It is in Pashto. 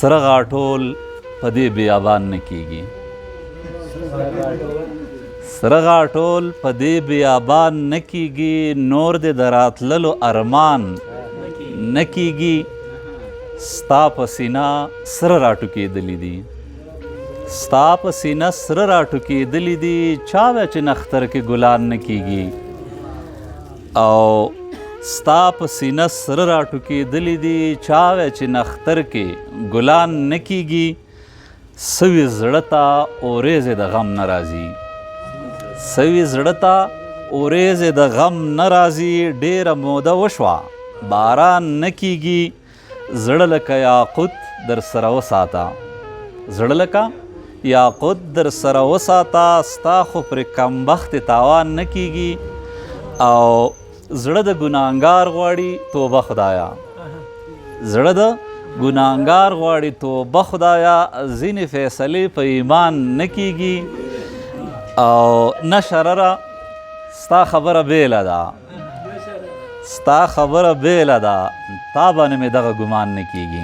سره غاټول په دې بیابان نه کیږي، سره غاټول په دې بیابان نه کیږي، نور دې د راتللو ارمان نه کیږي. ستا په سینه سره راټوکېدلي دي، ستا په سینه سره راټوکېدلي دي، چا وی چې نختر کې ګلان نه کیږي. او ستا په سینه سره راټوکېدلي دي، چا وی چې نختر کې ګلان نه کیږي. سوي زړه ته اوریځې د غم نه راځي، سوي زړه ته اوریځې د غم نه راځي. ډېره موده وشوه باران نه کیږي، زړه لکه یاقوت در سره وساته، زړه لکه یاقوت در سره وساته. ستا خو پرې کمبختې تاوان نه کیږي. او زړه د ګناهګار غواړي توبه خدایا، زړه د ګناهګار غواړي توبه خدایا. ځینې فیصلې په ایمان نه کیږي. او نه شرره ستا خبره بیله ده، ستا خبره بیله ده، تا باندې مې دغه ګمان نه کیږي.